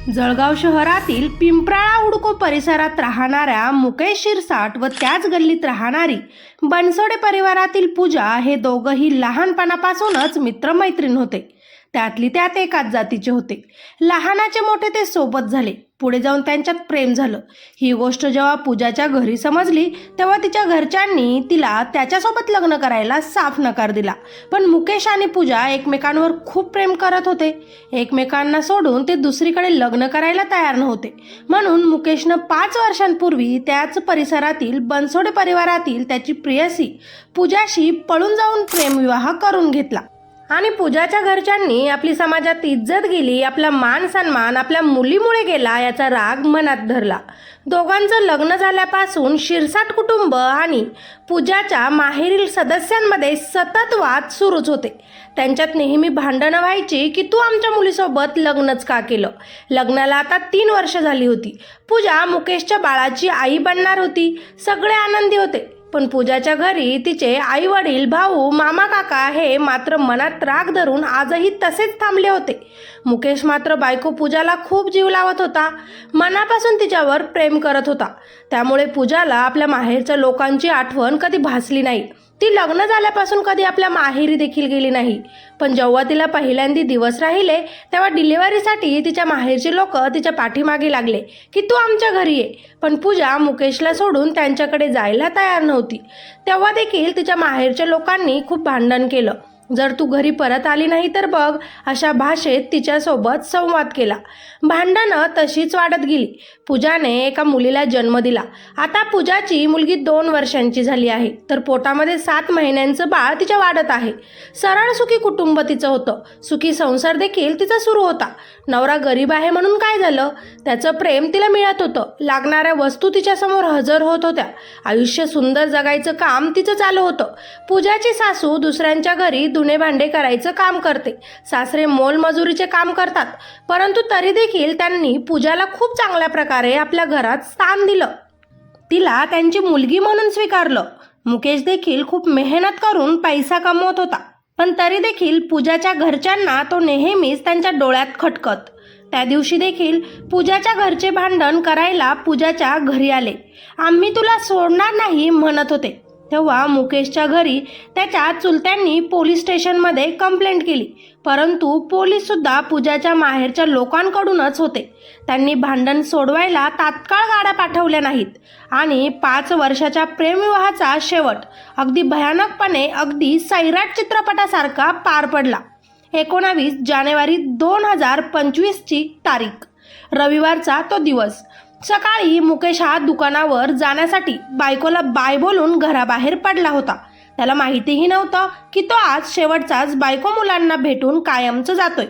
जळगाव शहरातील पिंपराळा हुडको परिसरात राहणाऱ्या मुकेश शिरसाट व त्याच गल्लीत राहणारी बनसोडे परिवारातील पूजा हे दोघंही लहानपणापासूनच मित्रमैत्रीण होते. त्यातली त्यात एकाच जातीचे होते. लहानाचे मोठे ते सोबत झाले. पुढे जाऊन त्यांच्यात प्रेम झालं. ही गोष्ट जेव्हा पूजाच्या घरी समजली तेव्हा तिच्या घरच्यांनी तिला त्याच्यासोबत लग्न करायला साफ नकार दिला. पण मुकेश आणि पूजा एकमेकांवर खूप प्रेम करत होते. एकमेकांना सोडून ते दुसरीकडे लग्न करायला तयार नव्हते. म्हणून मुकेशनं 5 वर्षांपूर्वी त्याच परिसरातील बनसोडे परिवारातील त्याची प्रियसी पूजाशी पळून जाऊन प्रेमविवाह करून घेतला. आणि पूजाच्या घरच्यांनी आपली समाजात इज्जत गेली, आपला मान सन्मान आपल्या मुलीमुळे गेला याचा राग मनात धरला. दोघांचं लग्न झाल्यापासून शिरसाट कुटुंब आणि पूजाच्या माहेरील सदस्यांमध्ये सतत वाद सुरूच होते. त्यांच्यात नेहमी भांडणं व्हायची की तू आमच्या मुलीसोबत लग्नच का केलं. लग्नाला आता 3 वर्ष झाली होती. पूजा मुकेशच्या बाळाची आई बनणार होती. सगळे आनंदी होते. पण पूजाच्या घरी तिचे आई वडील, भाऊ, मामा, काका हे मात्र मनात राग धरून आजही तसेच थांबले होते. मुकेश मात्र बायको पूजाला खूप जीव लावत होता. मनापासून तिच्यावर प्रेम करत होता. त्यामुळे पूजाला आपल्या माहेरच्या लोकांची आठवण कधी भासली नाही. ती लग्न झाल्यापासून कधी आपल्या माहेरी देखील गेली नाही. पण जेव्हा तिला पहिल्यांदा दिवस राहिले तेव्हा डिलिव्हरीसाठी तिच्या माहेरचे लोक तिच्या पाठीमागे लागले की तू आमच्या घरी ये. पण पूजा मुकेशला सोडून त्यांच्याकडे जायला तयार नव्हती. तेव्हा देखील तिच्या माहेरच्या लोकांनी खूप भांडण केलं. जर तू घरी परत आली नाही तर बघ, अशा भाषेत तिच्यासोबत संवाद केला. भांडणं तशीच वाढत गेली. पूजाने एका मुलीला जन्म दिला. आता पूजाची मुलगी 2 वर्षांची झाली आहे, तर पोटामध्ये 7 महिन्यांचं बाळ तिच्या वाढत आहे. सरळ सुखी कुटुंब तिचं होतं. सुखी संसार देखील तिचा सुरू होता. नवरा गरीब आहे म्हणून काय झालं, त्याचं प्रेम तिला मिळत होतं. लागणाऱ्या वस्तू तिच्यासमोर हजर होत होत्या. आयुष्य सुंदर जगायचं काम तिचं चालू होतं. पूजाची सासू दुसऱ्यांच्या घरी धुणे भांडे करायचं काम करते. सासरे मोलमजुरीचे काम करतात. परंतु तरी देखील त्यांनी पूजाला खूप चांगल्या प्रकारे आपल्या घरात स्थान दिलं. तिला त्यांची मुलगी म्हणून स्वीकारलं. मुकेश देखील खूप मेहनत करून पैसा कमवत होता. पण तरी देखील पूजाच्या घरच्यांना तो नेहमीच त्यांच्या डोळ्यात खटकत. त्या दिवशी देखील पूजाच्या घरचे भांडण करायला पूजाच्या घरी आले. आम्ही तुला सोडणार नाही म्हणत होते. तेव्हा मुकेशच्या घरी त्याच्या चुलत्यांनी पोलीस स्टेशनमध्ये कंप्लेंट केली. परंतु पोलीस सुद्धा पूजाच्या माहेरच्या लोकांकडूनच होते. त्यांनी भांडण सोडवायला तात्काळ गाड्या पाठवल्या नाहीत. आणि 5 वर्षाच्या प्रेमविवाहाचा शेवट अगदी भयानकपणे, अगदी सैराट चित्रपटासारखा पार पडला. 19 जानेवारी 2025ची तारीख, रविवारचा तो दिवस. सकाळी मुकेश हा दुकानावर जाण्यासाठी बायकोला बाय बोलून घराबाहेर पडला होता. त्याला माहितीही नव्हतं की तो आज शेवटचाच बायको मुलांना भेटून कायमचं जातोय.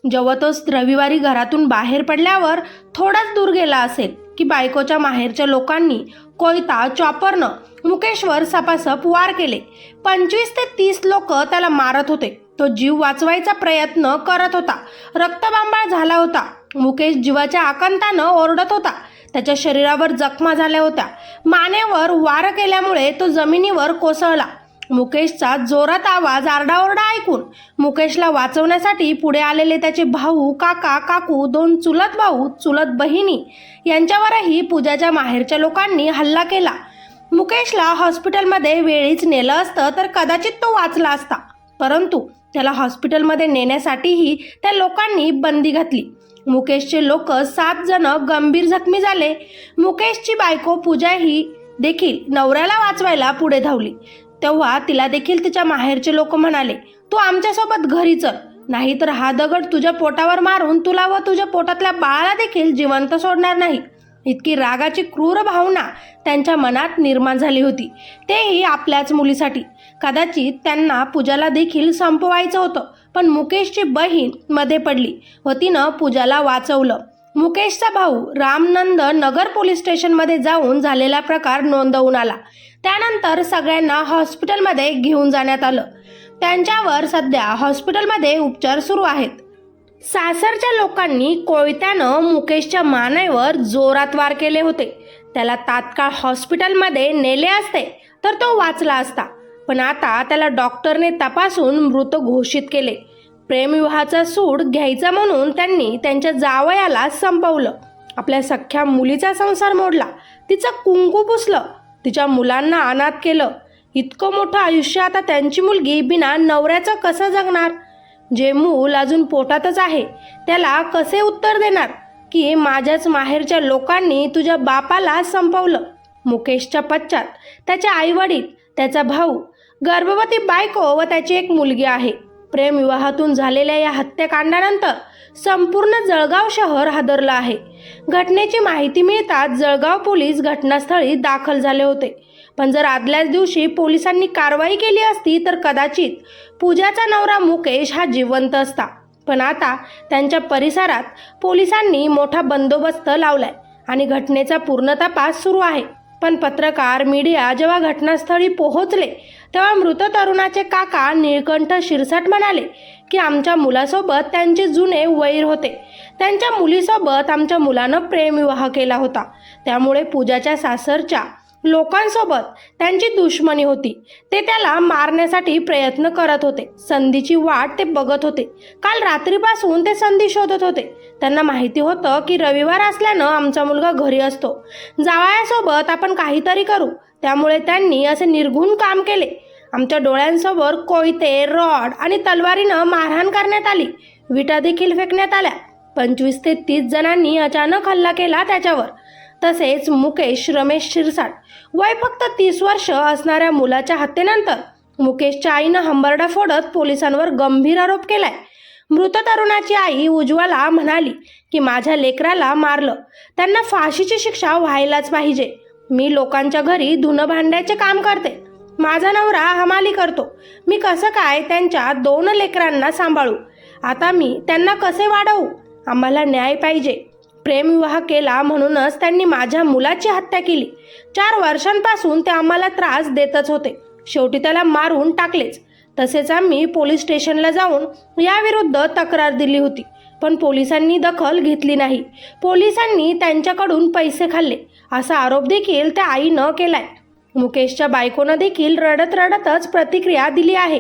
जेव्हा तो रविवारी घरातून बाहेर पडल्यावर थोडाच दूर गेला असेल की बायकोच्या माहेरच्या लोकांनी कोयता, चॉपरनं मुकेशवर सपासप वार केले. 25 ते 30 लोक त्याला मारत होते. तो जीव वाचवायचा प्रयत्न करत होता. रक्तबांबाळ झाला होता. मुकेश जीवाच्या आकांतानं ओरडत होता. त्याच्या शरीरावर जखमा झाल्या होत्या. मानेवर वार केल्यामुळे तो जमिनीवर कोसळला. मुकेशचा जोरात आवाज, आरडाओरडा ऐकून मुकेशला वाचवण्यासाठी पुढे आलेले त्याचे भाऊ, काका, काकू, 2 चुलत भाऊ, चुलत बहिणी यांच्यावरही पूजाच्या माहेरच्या लोकांनी हल्ला केला. मुकेशला हॉस्पिटलमध्ये वेळीच नेलं असतं तर कदाचित तो वाचला असता. परंतु त्याला हॉस्पिटलमध्ये नेण्यासाठीही त्या लोकांनी बंदी घातली. मुकेशचे लोक 7 जण गंभीर जखमी झाले. मुकेशची बायको पूजा ही देखील नवऱ्याला वाचवायला पुढे धावली. तेव्हा तिला देखील तिच्या माहेरचे लोक म्हणाले, तू आमच्यासोबत घरी चल, नाहीतर हा दगड तुझ्या पोटावर मारून तुला व तुझ्या पोटातल्या बाळाला देखील जिवंत सोडणार नाही. इतकी रागाची क्रूर भावना त्यांच्या मनात निर्माण झाली होती, तेही आपल्याच मुलीसाठी. कदाचित त्यांना पूजाला देखील संपवायचं होतं. पण मुकेशची बहीण मध्ये पडली व तिनं पूजाला वाचवलं. मुकेशचा भाऊ रामनंद नगर पोलीस स्टेशनमध्ये जाऊन झालेला प्रकार नोंदवून आला. त्यानंतर सगळ्यांना हॉस्पिटलमध्ये घेऊन जाण्यात आलं. त्यांच्यावर सध्या हॉस्पिटलमध्ये उपचार सुरू आहेत. सासरच्या लोकांनी कोयत्यानं मुकेशच्या मानेवर जोरात वार केले होते. त्याला तात्काळ हॉस्पिटलमध्ये नेले असते तर तो वाचला असता. पण आता त्याला डॉक्टरने तपासून मृत घोषित केले. प्रेमविवाहाचा सूड घ्यायचा म्हणून त्यांनी त्यांच्या जावयाला संपवलं, आपल्या सख्ख्या मुलीचा संसार मोडला, तिचं कुंकू पुसलं, तिच्या मुलांना अनाथ केलं. इतकं मोठं आयुष्य आता त्यांची मुलगी बिना नवऱ्याचं कसं जगणार? जे मूल अजून पोटातच आहे त्याला कसे उत्तर देणार की माझ्याच माहेरच्या लोकांनी तुझ्या बापाला संपवलं? मुकेशच्या पश्चात त्याचे आईवडील, त्याचा भाऊ, गर्भवती बायको व त्याची एक मुलगी आहे. प्रेमविवाहातून झालेल्या या हत्याकांडानंतर संपूर्ण जळगाव शहर हादरलं आहे. घटनेची माहिती मिळताच जळगाव पोलीस घटनास्थळी दाखल झाले होते. पण जर आदल्याच दिवशी पोलिसांनी कारवाई केली असती तर कदाचित पूजाचा नवरा मुकेश हा जिवंत असता. पण आता त्यांच्या परिसरात पोलिसांनी मोठा बंदोबस्त लावलाय आणि घटनेचा पूर्ण तपास सुरू आहे. पण पत्रकार, मीडिया जेव्हा घटनास्थळी पोहोचले तेव्हा मृत तरुणाचे काका निळकंठ शिरसाट म्हणाले की आमच्या मुलासोबत त्यांचे जुने वैर होते. त्यांच्या मुलीसोबत आमच्या मुलानं प्रेमविवाह केला होता. त्यामुळे पूजाच्या सासरच्या लोकांसोबत त्यांची दुश्मनी होती. ते त्याला मारण्यासाठी प्रयत्न करत होते. संधीची वाट ते बघत होते. काल रात्रीपासून ते संधी शोधत होते. त्यांना माहिती होतं की रविवार असल्यानं आमचा मुलगा घरी असतो, जावयासोबत आपण काहीतरी करू. त्यामुळे त्यांनी असे निर्घृण काम केले. आमच्या डोळ्यांसमोर कोयते, रॉड आणि तलवारीनं मारहाण करण्यात आली. विटा देखील फेकण्यात आल्या. 25 ते 30 जणांनी अचानक हल्ला केला त्याच्यावर. तसेच मुकेश रमेश शिरसाट, वय फक्त 30 वर्ष असणाऱ्या मुलाच्या हत्येनंतर मुकेशच्या आईनं हंबरडा फोडत पोलिसांवर गंभीर आरोप केलाय. मृत तरुणाची आई उज्ज्वला म्हणाली की माझ्या लेकराला मारलं, त्यांना फाशीची शिक्षा व्हायलाच पाहिजे. मी लोकांच्या घरी धुणं भांड्याचे काम करते, माझा नवरा हमाली करतो, मी कसं काय त्यांच्या 2 लेकरांना सांभाळू? आता मी त्यांना कसे वाढवू? आम्हाला न्याय पाहिजे. प्रेमविवाह केला म्हणूनच त्यांनी माझ्या मुलाची हत्या केली. 4 वर्षांपासून ते आम्हाला त्रास देतच होते. शेवटी त्याला मारून टाकलेच. तसेच आम्ही पोलीस स्टेशनला जाऊन याविरुद्ध तक्रार दिली होती, पण पोलिसांनी दखल घेतली नाही. पोलिसांनी त्यांच्याकडून पैसे खाल्ले असा आरोप देखील त्या आईनं केलाय. मुकेशच्या बायकोनं देखील रडत रडतच प्रतिक्रिया दिली आहे.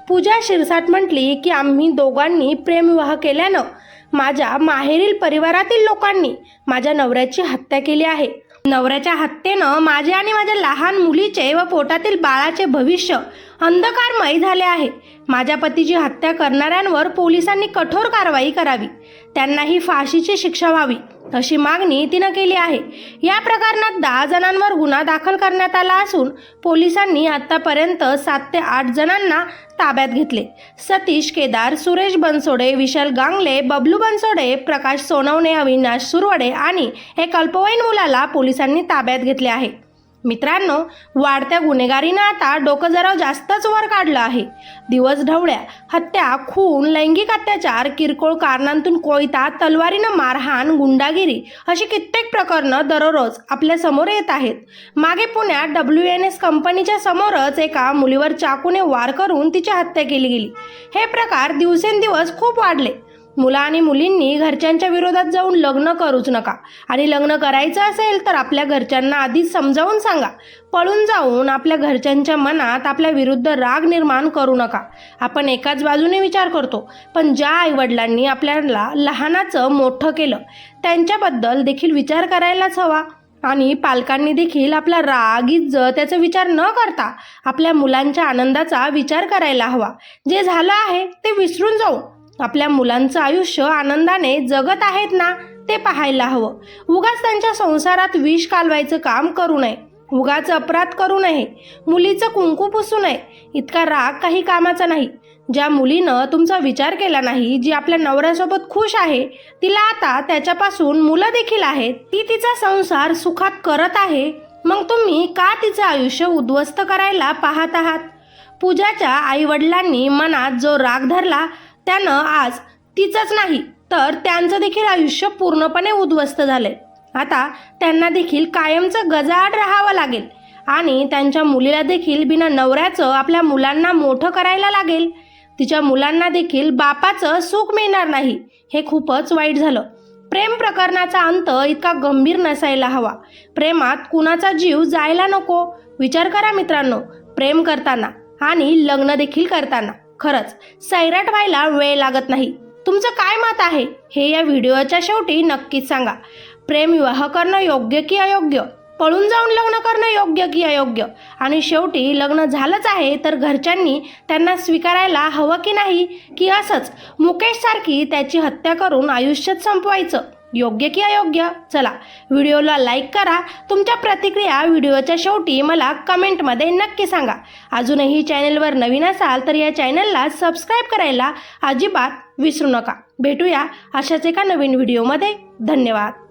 पूजा शिरसाट म्हटली की आम्ही दोघांनी प्रेमविवाह केल्यानं माझ्या माहेरील परिवारातील लोकांनी माझ्या नवऱ्याची हत्या केली आहे. नवऱ्याच्या हत्येनं माझे आणि माझ्या लहान मुलीचे व पोटातील बाळाचे भविष्य अंधकारमय झाले आहे. माझ्या पतीची हत्या करणाऱ्यांवर पोलिसांनी कठोर कारवाई करावी, त्यांनाही फाशीची शिक्षा व्हावी अशी मागणी तिनं केली आहे. या प्रकरणात 10 जणांवर गुन्हा दाखल करण्यात आला असून पोलिसांनी आतापर्यंत 7 ते 8 जणांना ताब्यात घेतले. सतीश केदार, सुरेश बनसोडे, विशाल गांगले, बबलू बनसोडे, प्रकाश सोनवणे, अविनाश सुरवडे आणि एक अल्पवयीन मुलाला पोलिसांनी ताब्यात घेतले आहे. मित्रांनो, वाढत्या गुन्हेगारीनं आता डोकं जरा जास्तच वर काढलं आहे. दिवस ढवळ्या, हत्या, खून, लैंगिक अत्याचार, किरकोळ कारणांतून कोयता, तलवारीनं मारहाण, गुंडागिरी अशी कित्येक प्रकरणं दररोज आपल्या समोर येत आहेत. मागे पुण्यात WNS कंपनीच्या समोरच एका मुलीवर चाकूने वार करून तिची हत्या केली गेली. हे प्रकार दिवसेंदिवस खूप वाढले. मुलं आणि मुलींनी घरच्यांच्या विरोधात जाऊन लग्न करूच नका, आणि लग्न करायचं असेल तर आपल्या घरच्यांना आधीच समजावून सांगा. पळून जाऊन आपल्या घरच्यांच्या मनात आपल्या विरुद्ध राग निर्माण करू नका. आपण एकाच बाजूने विचार करतो, पण ज्या आईवडिलांनी आपल्याला लहानाचं मोठं केलं त्यांच्याबद्दल देखील विचार करायलाच हवा. आणि पालकांनी देखील आपला राग, इज्जत याचा विचार न करता आपल्या मुलांच्या आनंदाचा विचार करायला हवा. जे झालं आहे ते विसरून जाऊन आपल्या मुलांचं आयुष्य आनंदाने जगत आहेत ना ते पाहायला हवं. उगाच त्यांच्या संसारात विष कालवायचं काम करू नये, उगाच अपराध करू नये, मुलीचं कुंकू पुसू नये. इतका राग काही कामाचा नाही. ज्या मुलीनं तुमचा विचार केला नाही, जी आपल्या नवऱ्यासोबत खुश आहे, तिला आता त्याच्यापासून मुलं देखील आहेत, ती तिचा संसार सुखात करत आहे, मग तुम्ही का तिचं आयुष्य उद्ध्वस्त करायला पाहत आहात? पूजाच्या आईवडिलांनी मनात जो राग धरला त्यानं आज तिचंच नाही तर त्यांचं देखील आयुष्य पूर्णपणे उद्ध्वस्त झालंय. आता त्यांना देखील कायमचं गजाआड राहावं लागेल आणि त्यांच्या मुलीला देखील बिना नवऱ्याचं आपल्या मुलांना मोठं करायला लागेल. तिच्या मुलांना देखील बापाचं सुख मिळणार नाही. हे खूपच वाईट झालं. प्रेम प्रकरणाचा अंत इतका गंभीर नसायला हवा. प्रेमात कुणाचा जीव जायला नको. विचार करा मित्रांनो, प्रेम करताना आणि लग्न देखील करताना खरंच सैराट व्हायला वेळ लागत नाही. तुमचं काय मत आहे हे या व्हिडिओच्या शेवटी नक्कीच सांगा. प्रेमविवाह करणं योग्य की अयोग्य? पळून जाऊन लग्न करणं योग्य की अयोग्य? आणि शेवटी लग्न झालंच आहे तर घरच्यांनी त्यांना स्वीकारायला हवं की नाही, की असंच मुकेश सारखी त्याची हत्या करून आयुष्यात संपवायचं? योग्य की अयोग्य? चला व्हिडिओला लाईक करा. तुमच्या प्रतिक्रिया व्हिडिओच्या शेवटी मला कमेंटमध्ये नक्की सांगा. अजूनही चॅनलवर नवीन असाल तर या चॅनलला सबस्क्राईब करायला अजिबात विसरू नका. भेटूया अशाच एका नवीन व्हिडिओमध्ये. धन्यवाद.